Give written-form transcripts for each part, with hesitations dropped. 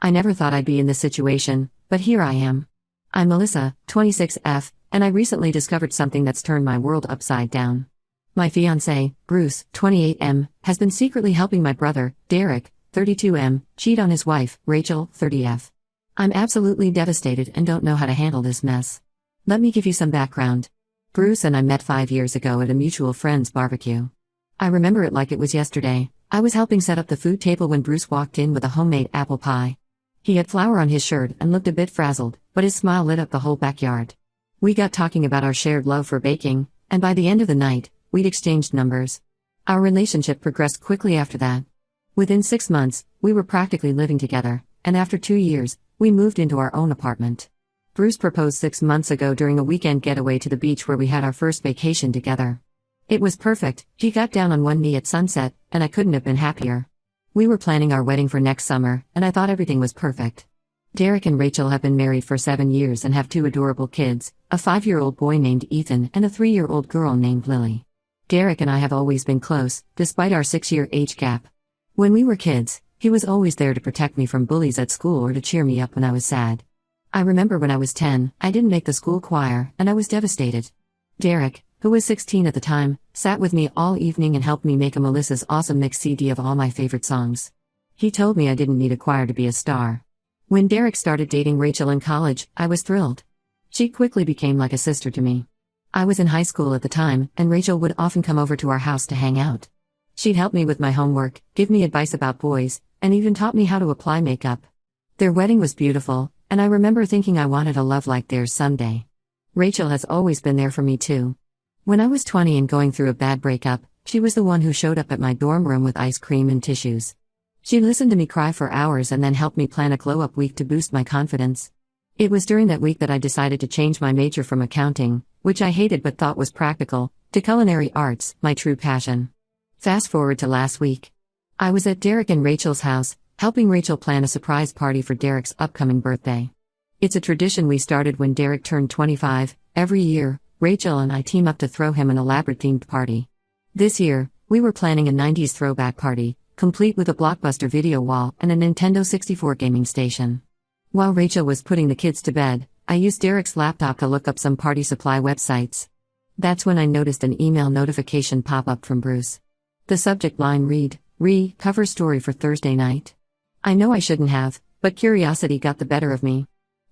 I never thought I'd be in this situation, but here I am. I'm Melissa, 26F, and I recently discovered something that's turned my world upside down. My fiancé, Bruce, 28M, has been secretly helping my brother, Derek, 32M, cheat on his wife, Rachel, 30F. I'm absolutely devastated and don't know how to handle this mess. Let me give you some background. Bruce and I met 5 years ago at a mutual friend's barbecue. I remember it like it was yesterday. I was helping set up the food table when Bruce walked in with a homemade apple pie. He had flour on his shirt and looked a bit frazzled, but his smile lit up the whole backyard. We got talking about our shared love for baking, and by the end of the night, we'd exchanged numbers. Our relationship progressed quickly after that. Within 6 months, we were practically living together, and after 2 years, we moved into our own apartment. Bruce proposed 6 months ago during a weekend getaway to the beach where we had our first vacation together. It was perfect. He got down on one knee at sunset, and I couldn't have been happier. We were planning our wedding for next summer, and I thought everything was perfect. Derek and Rachel have been married for 7 years and have 2 adorable kids, a 5-year-old boy named Ethan and a 3-year-old girl named Lily. Derek and I have always been close, despite our 6-year age gap. When we were kids, he was always there to protect me from bullies at school or to cheer me up when I was sad. I remember when I was 10, I didn't make the school choir, and I was devastated. Derek, who was 16 at the time, sat with me all evening and helped me make a Melissa's Awesome Mix CD of all my favorite songs. He told me I didn't need a choir to be a star. When Derek started dating Rachel in college, I was thrilled. She quickly became like a sister to me. I was in high school at the time, and Rachel would often come over to our house to hang out. She'd help me with my homework, give me advice about boys, and even taught me how to apply makeup. Their wedding was beautiful, and I remember thinking I wanted a love like theirs someday. Rachel has always been there for me too. When I was 20 and going through a bad breakup, she was the one who showed up at my dorm room with ice cream and tissues. She listened to me cry for hours and then helped me plan a glow-up week to boost my confidence. It was during that week that I decided to change my major from accounting, which I hated but thought was practical, to culinary arts, my true passion. Fast forward to last week. I was at Derek and Rachel's house, helping Rachel plan a surprise party for Derek's upcoming birthday. It's a tradition we started when Derek turned 25. Every year, Rachel and I team up to throw him an elaborate themed party. This year, we were planning a 90s throwback party, complete with a blockbuster video wall and a Nintendo 64 gaming station. While Rachel was putting the kids to bed, I used Derek's laptop to look up some party supply websites. That's when I noticed an email notification pop up from Bruce. The subject line read, cover story for Thursday night. I know I shouldn't have, but curiosity got the better of me.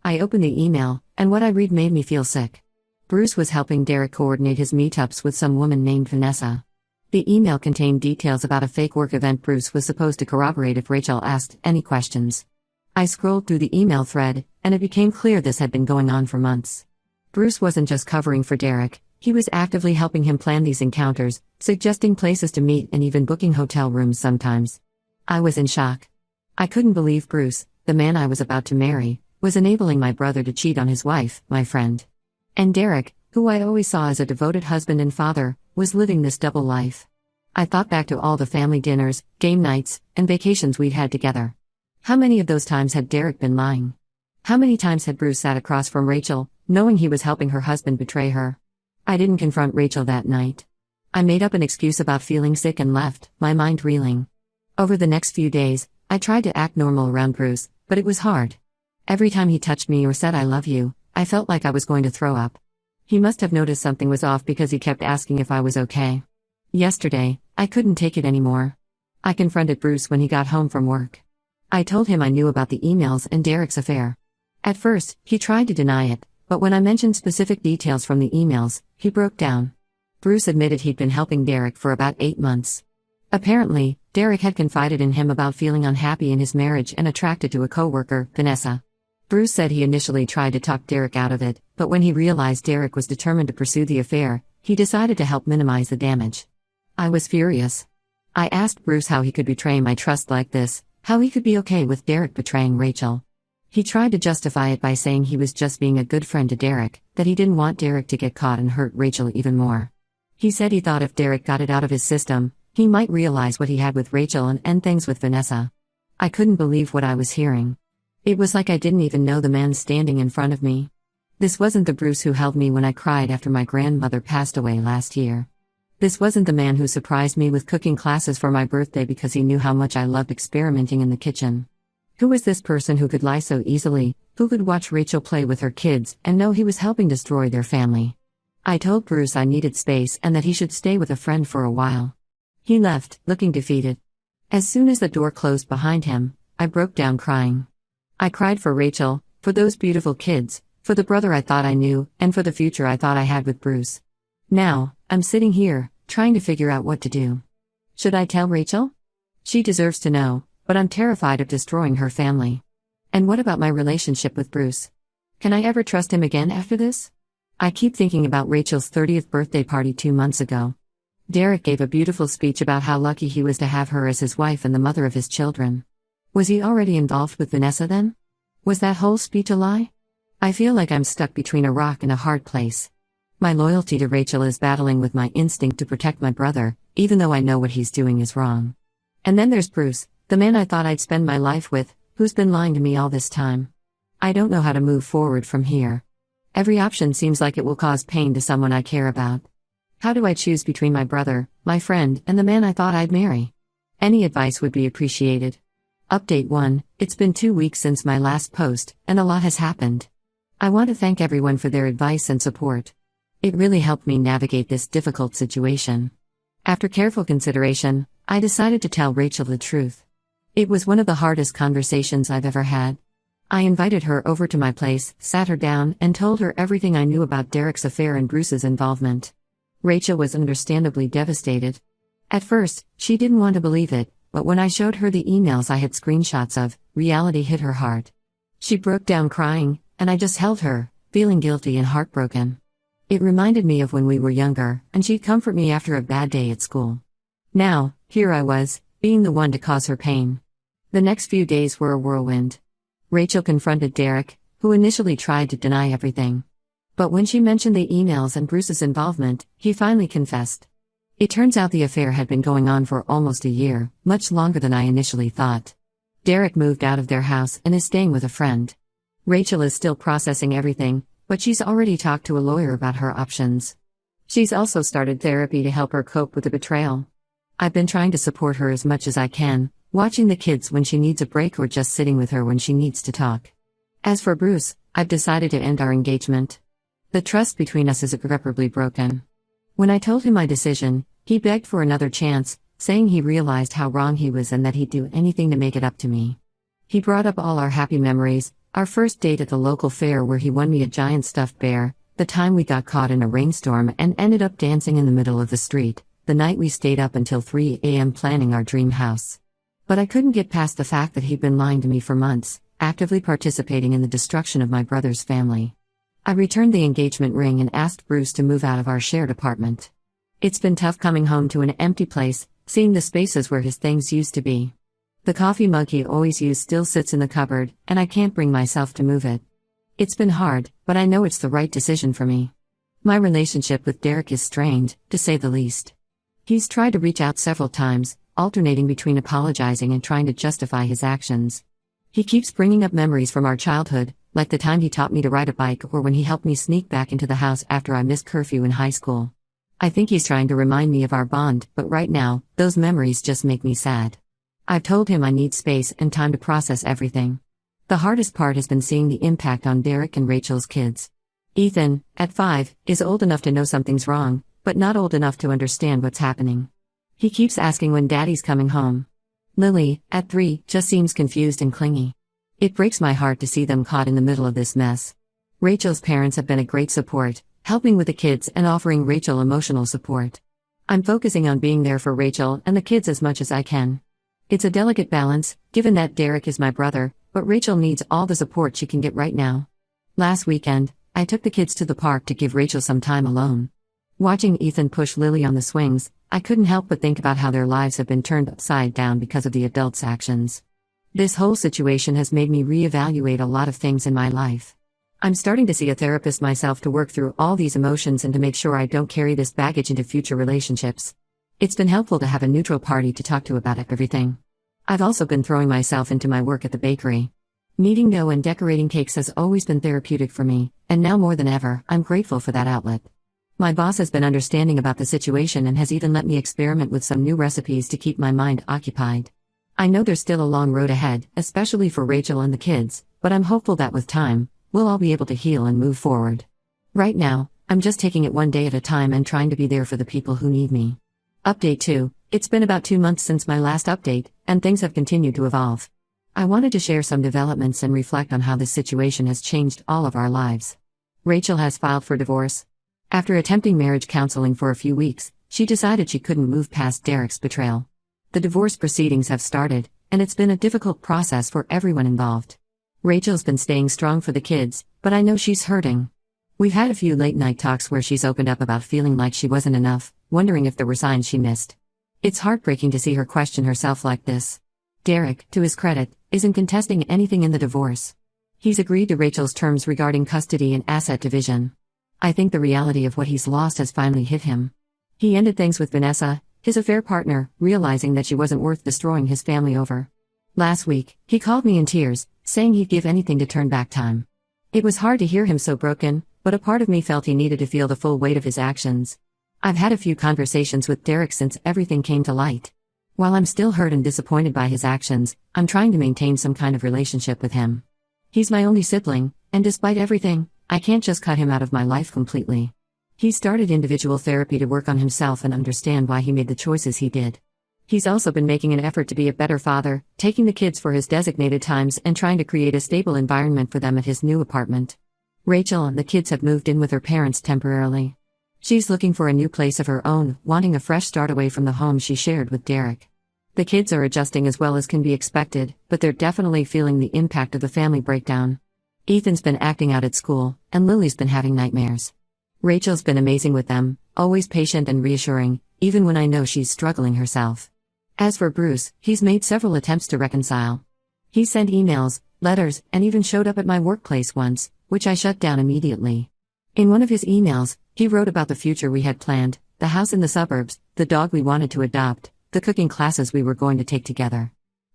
I opened the email, and what I read made me feel sick. Bruce was helping Derek coordinate his meetups with some woman named Vanessa. The email contained details about a fake work event Bruce was supposed to corroborate if Rachel asked any questions. I scrolled through the email thread, and it became clear this had been going on for months. Bruce wasn't just covering for Derek, he was actively helping him plan these encounters, suggesting places to meet and even booking hotel rooms sometimes. I was in shock. I couldn't believe Bruce, the man I was about to marry, was enabling my brother to cheat on his wife, my friend. And Derek, who I always saw as a devoted husband and father, was living this double life. I thought back to all the family dinners, game nights, and vacations we'd had together. How many of those times had Derek been lying? How many times had Bruce sat across from Rachel, knowing he was helping her husband betray her? I didn't confront Rachel that night. I made up an excuse about feeling sick and left, my mind reeling. Over the next few days, I tried to act normal around Bruce, but it was hard. Every time he touched me or said I love you, I felt like I was going to throw up. He must have noticed something was off because he kept asking if I was okay. Yesterday, I couldn't take it anymore. I confronted Bruce when he got home from work. I told him I knew about the emails and Derek's affair. At first, he tried to deny it, but when I mentioned specific details from the emails, he broke down. Bruce admitted he'd been helping Derek for about 8 months. Apparently, Derek had confided in him about feeling unhappy in his marriage and attracted to a coworker, Vanessa. Bruce said he initially tried to talk Derek out of it, but when he realized Derek was determined to pursue the affair, he decided to help minimize the damage. I was furious. I asked Bruce how he could betray my trust like this, how he could be okay with Derek betraying Rachel. He tried to justify it by saying he was just being a good friend to Derek, that he didn't want Derek to get caught and hurt Rachel even more. He said he thought if Derek got it out of his system, he might realize what he had with Rachel and end things with Vanessa. I couldn't believe what I was hearing. It was like I didn't even know the man standing in front of me. This wasn't the Bruce who held me when I cried after my grandmother passed away last year. This wasn't the man who surprised me with cooking classes for my birthday because he knew how much I loved experimenting in the kitchen. Who was this person who could lie so easily, who could watch Rachel play with her kids and know he was helping destroy their family? I told Bruce I needed space and that he should stay with a friend for a while. He left, looking defeated. As soon as the door closed behind him, I broke down crying. I cried for Rachel, for those beautiful kids, for the brother I thought I knew, and for the future I thought I had with Bruce. Now, I'm sitting here, trying to figure out what to do. Should I tell Rachel? She deserves to know, but I'm terrified of destroying her family. And what about my relationship with Bruce? Can I ever trust him again after this? I keep thinking about Rachel's 30th birthday party 2 months ago. Derek gave a beautiful speech about how lucky he was to have her as his wife and the mother of his children. Was he already involved with Vanessa then? Was that whole speech a lie? I feel like I'm stuck between a rock and a hard place. My loyalty to Rachel is battling with my instinct to protect my brother, even though I know what he's doing is wrong. And then there's Bruce, the man I thought I'd spend my life with, who's been lying to me all this time. I don't know how to move forward from here. Every option seems like it will cause pain to someone I care about. How do I choose between my brother, my friend, and the man I thought I'd marry? Any advice would be appreciated. Update 1, it's been 2 weeks since my last post, and a lot has happened. I want to thank everyone for their advice and support. It really helped me navigate this difficult situation. After careful consideration, I decided to tell Rachel the truth. It was one of the hardest conversations I've ever had. I invited her over to my place, sat her down, and told her everything I knew about Derek's affair and Bruce's involvement. Rachel was understandably devastated. At first, she didn't want to believe it, but when I showed her the emails I had screenshots of, reality hit her heart. She broke down crying, and I just held her, feeling guilty and heartbroken. It reminded me of when we were younger, and she'd comfort me after a bad day at school. Now, here I was, being the one to cause her pain. The next few days were a whirlwind. Rachel confronted Derek, who initially tried to deny everything. But when she mentioned the emails and Bruce's involvement, he finally confessed. It turns out the affair had been going on for almost a year, much longer than I initially thought. Derek moved out of their house and is staying with a friend. Rachel is still processing everything, but she's already talked to a lawyer about her options. She's also started therapy to help her cope with the betrayal. I've been trying to support her as much as I can, watching the kids when she needs a break or just sitting with her when she needs to talk. As for Bruce, I've decided to end our engagement. The trust between us is irreparably broken. When I told him my decision, he begged for another chance, saying he realized how wrong he was and that he'd do anything to make it up to me. He brought up all our happy memories, our first date at the local fair where he won me a giant stuffed bear, the time we got caught in a rainstorm and ended up dancing in the middle of the street, the night we stayed up until 3 a.m. planning our dream house. But I couldn't get past the fact that he'd been lying to me for months, actively participating in the destruction of my brother's family. I returned the engagement ring and asked Bruce to move out of our shared apartment. It's been tough coming home to an empty place, seeing the spaces where his things used to be. The coffee mug he always used still sits in the cupboard, and I can't bring myself to move it. It's been hard, but I know it's the right decision for me. My relationship with Derek is strained, to say the least. He's tried to reach out several times, alternating between apologizing and trying to justify his actions. He keeps bringing up memories from our childhood, like the time he taught me to ride a bike or when he helped me sneak back into the house after I missed curfew in high school. I think he's trying to remind me of our bond, but right now, those memories just make me sad. I've told him I need space and time to process everything. The hardest part has been seeing the impact on Derek and Rachel's kids. Ethan, at 5, is old enough to know something's wrong, but not old enough to understand what's happening. He keeps asking when Daddy's coming home. Lily, at 3, just seems confused and clingy. It breaks my heart to see them caught in the middle of this mess. Rachel's parents have been a great support, helping with the kids and offering Rachel emotional support. I'm focusing on being there for Rachel and the kids as much as I can. It's a delicate balance, given that Derek is my brother, but Rachel needs all the support she can get right now. Last weekend, I took the kids to the park to give Rachel some time alone. Watching Ethan push Lily on the swings, I couldn't help but think about how their lives have been turned upside down because of the adults' actions. This whole situation has made me reevaluate a lot of things in my life. I'm starting to see a therapist myself to work through all these emotions and to make sure I don't carry this baggage into future relationships. It's been helpful to have a neutral party to talk to about everything. I've also been throwing myself into my work at the bakery. Kneading dough and decorating cakes has always been therapeutic for me, and now more than ever, I'm grateful for that outlet. My boss has been understanding about the situation and has even let me experiment with some new recipes to keep my mind occupied. I know there's still a long road ahead, especially for Rachel and the kids, but I'm hopeful that with time, we'll all be able to heal and move forward. Right now, I'm just taking it one day at a time and trying to be there for the people who need me. Update 2. It's been about 2 months since my last update, and things have continued to evolve. I wanted to share some developments and reflect on how this situation has changed all of our lives. Rachel has filed for divorce. After attempting marriage counseling for a few weeks, she decided she couldn't move past Derek's betrayal. The divorce proceedings have started, and it's been a difficult process for everyone involved. Rachel's been staying strong for the kids, but I know she's hurting. We've had a few late-night talks where she's opened up about feeling like she wasn't enough, wondering if there were signs she missed. It's heartbreaking to see her question herself like this. Derek, to his credit, isn't contesting anything in the divorce. He's agreed to Rachel's terms regarding custody and asset division. I think the reality of what he's lost has finally hit him. He ended things with Vanessa, his affair partner, realizing that she wasn't worth destroying his family over. Last week, he called me in tears, saying he'd give anything to turn back time. It was hard to hear him so broken, but a part of me felt he needed to feel the full weight of his actions. I've had a few conversations with Derek since everything came to light. While I'm still hurt and disappointed by his actions, I'm trying to maintain some kind of relationship with him. He's my only sibling, and despite everything, I can't just cut him out of my life completely. He started individual therapy to work on himself and understand why he made the choices he did. He's also been making an effort to be a better father, taking the kids for his designated times and trying to create a stable environment for them at his new apartment. Rachel and the kids have moved in with her parents temporarily. She's looking for a new place of her own, wanting a fresh start away from the home she shared with Derek. The kids are adjusting as well as can be expected, but they're definitely feeling the impact of the family breakdown. Ethan's been acting out at school, and Lily's been having nightmares. Rachel's been amazing with them, always patient and reassuring, even when I know she's struggling herself. As for Bruce, he's made several attempts to reconcile. He sent emails, letters, and even showed up at my workplace once, which I shut down immediately. In one of his emails, he wrote about the future we had planned, the house in the suburbs, the dog we wanted to adopt, the cooking classes we were going to take together.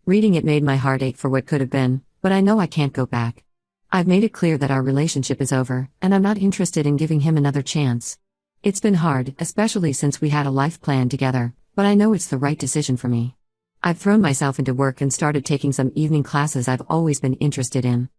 Reading it made my heart ache for what could have been, but I know I can't go back. I've made it clear that our relationship is over, and I'm not interested in giving him another chance. It's been hard, especially since we had a life plan together, but I know it's the right decision for me. I've thrown myself into work and started taking some evening classes I've always been interested in.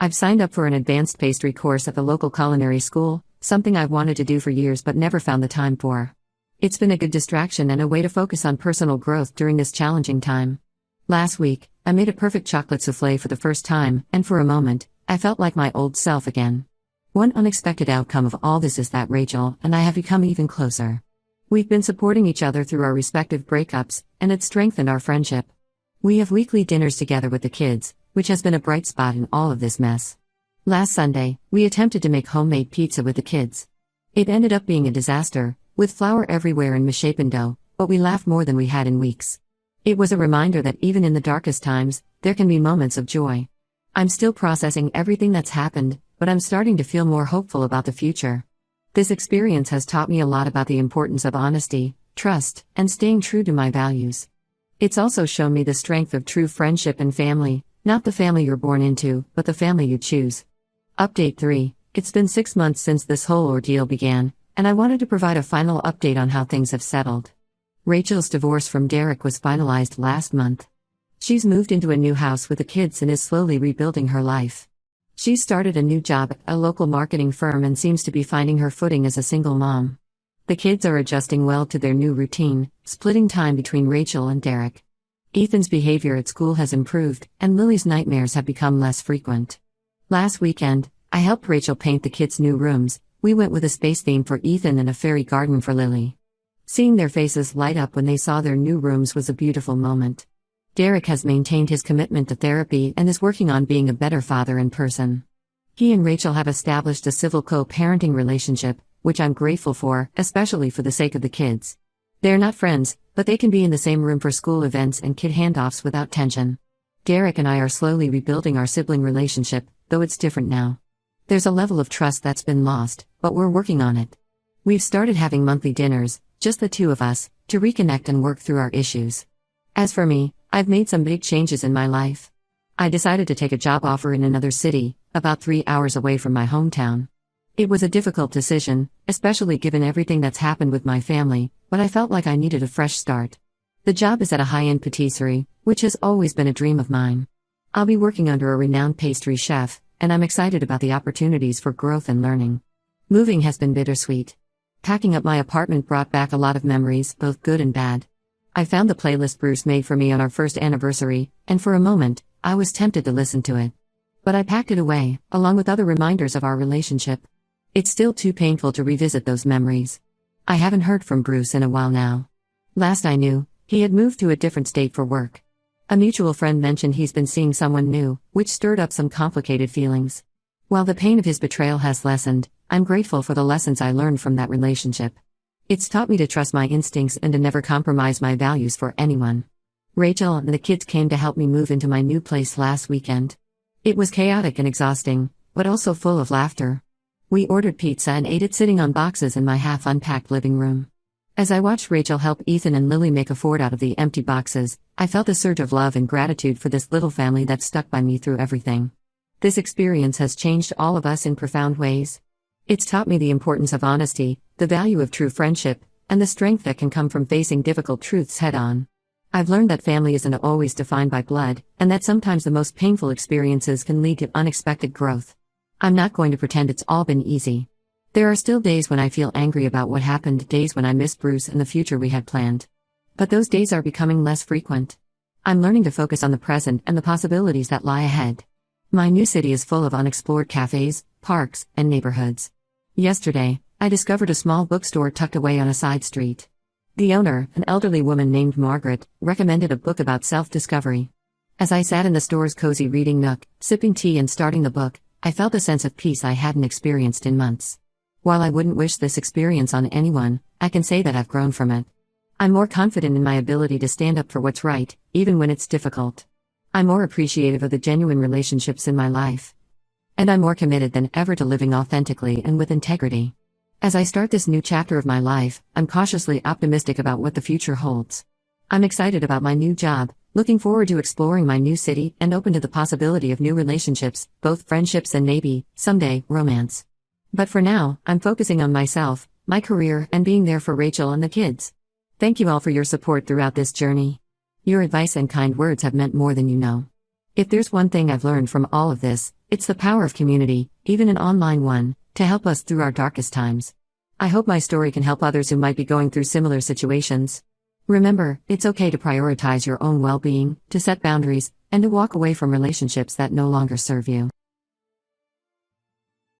I've signed up for an advanced pastry course at the local culinary school, something I've wanted to do for years but never found the time for. It's been a good distraction and a way to focus on personal growth during this challenging time. Last week, I made a perfect chocolate souffle for the first time, and for a moment, I felt like my old self again. One unexpected outcome of all this is that Rachel and I have become even closer. We've been supporting each other through our respective breakups, and it's strengthened our friendship. We have weekly dinners together with the kids, which has been a bright spot in all of this mess. Last Sunday, we attempted to make homemade pizza with the kids. It ended up being a disaster, with flour everywhere and misshapen dough, but we laughed more than we had in weeks. It was a reminder that even in the darkest times, there can be moments of joy. I'm still processing everything that's happened, but I'm starting to feel more hopeful about the future. This experience has taught me a lot about the importance of honesty, trust, and staying true to my values. It's also shown me the strength of true friendship and family, not the family you're born into, but the family you choose. Update 3. It's been 6 months since this whole ordeal began, and I wanted to provide a final update on how things have settled. Rachel's divorce from Derek was finalized last month. She's moved into a new house with the kids and is slowly rebuilding her life. She's started a new job at a local marketing firm and seems to be finding her footing as a single mom. The kids are adjusting well to their new routine, splitting time between Rachel and Derek. Ethan's behavior at school has improved, and Lily's nightmares have become less frequent. Last weekend, I helped Rachel paint the kids' new rooms. We went with a space theme for Ethan and a fairy garden for Lily. Seeing their faces light up when they saw their new rooms was a beautiful moment. Derek has maintained his commitment to therapy and is working on being a better father in person. He and Rachel have established a civil co-parenting relationship, which I'm grateful for, especially for the sake of the kids. They're not friends, but they can be in the same room for school events and kid handoffs without tension. Derek and I are slowly rebuilding our sibling relationship, though it's different now. There's a level of trust that's been lost, but we're working on it. We've started having monthly dinners, just the two of us, to reconnect and work through our issues. As for me, I've made some big changes in my life. I decided to take a job offer in another city, about 3 hours away from my hometown. It was a difficult decision, especially given everything that's happened with my family, but I felt like I needed a fresh start. The job is at a high-end patisserie, which has always been a dream of mine. I'll be working under a renowned pastry chef, and I'm excited about the opportunities for growth and learning. Moving has been bittersweet. Packing up my apartment brought back a lot of memories, both good and bad. I found the playlist Bruce made for me on our first anniversary, and for a moment, I was tempted to listen to it. But I packed it away, along with other reminders of our relationship. It's still too painful to revisit those memories. I haven't heard from Bruce in a while now. Last I knew, he had moved to a different state for work. A mutual friend mentioned he's been seeing someone new, which stirred up some complicated feelings. While the pain of his betrayal has lessened, I'm grateful for the lessons I learned from that relationship. It's taught me to trust my instincts and to never compromise my values for anyone. Rachel and the kids came to help me move into my new place last weekend. It was chaotic and exhausting, but also full of laughter. We ordered pizza and ate it sitting on boxes in my half-unpacked living room. As I watched Rachel help Ethan and Lily make a fort out of the empty boxes, I felt a surge of love and gratitude for this little family that stuck by me through everything. This experience has changed all of us in profound ways. It's taught me the importance of honesty, the value of true friendship, and the strength that can come from facing difficult truths head-on. I've learned that family isn't always defined by blood, and that sometimes the most painful experiences can lead to unexpected growth. I'm not going to pretend it's all been easy. There are still days when I feel angry about what happened, days when I miss Bruce and the future we had planned. But those days are becoming less frequent. I'm learning to focus on the present and the possibilities that lie ahead. My new city is full of unexplored cafes, parks, and neighborhoods. Yesterday, I discovered a small bookstore tucked away on a side street. The owner, an elderly woman named Margaret, recommended a book about self-discovery. As I sat in the store's cozy reading nook, sipping tea and starting the book, I felt a sense of peace I hadn't experienced in months. While I wouldn't wish this experience on anyone, I can say that I've grown from it. I'm more confident in my ability to stand up for what's right, even when it's difficult. I'm more appreciative of the genuine relationships in my life. And I'm more committed than ever to living authentically and with integrity. As I start this new chapter of my life, I'm cautiously optimistic about what the future holds. I'm excited about my new job, looking forward to exploring my new city, and open to the possibility of new relationships, both friendships and maybe, someday, romance. But for now, I'm focusing on myself, my career, and being there for Rachel and the kids. Thank you all for your support throughout this journey. Your advice and kind words have meant more than you know. If there's one thing I've learned from all of this, it's the power of community, even an online one, to help us through our darkest times. I hope my story can help others who might be going through similar situations. Remember, it's okay to prioritize your own well-being, to set boundaries, and to walk away from relationships that no longer serve you.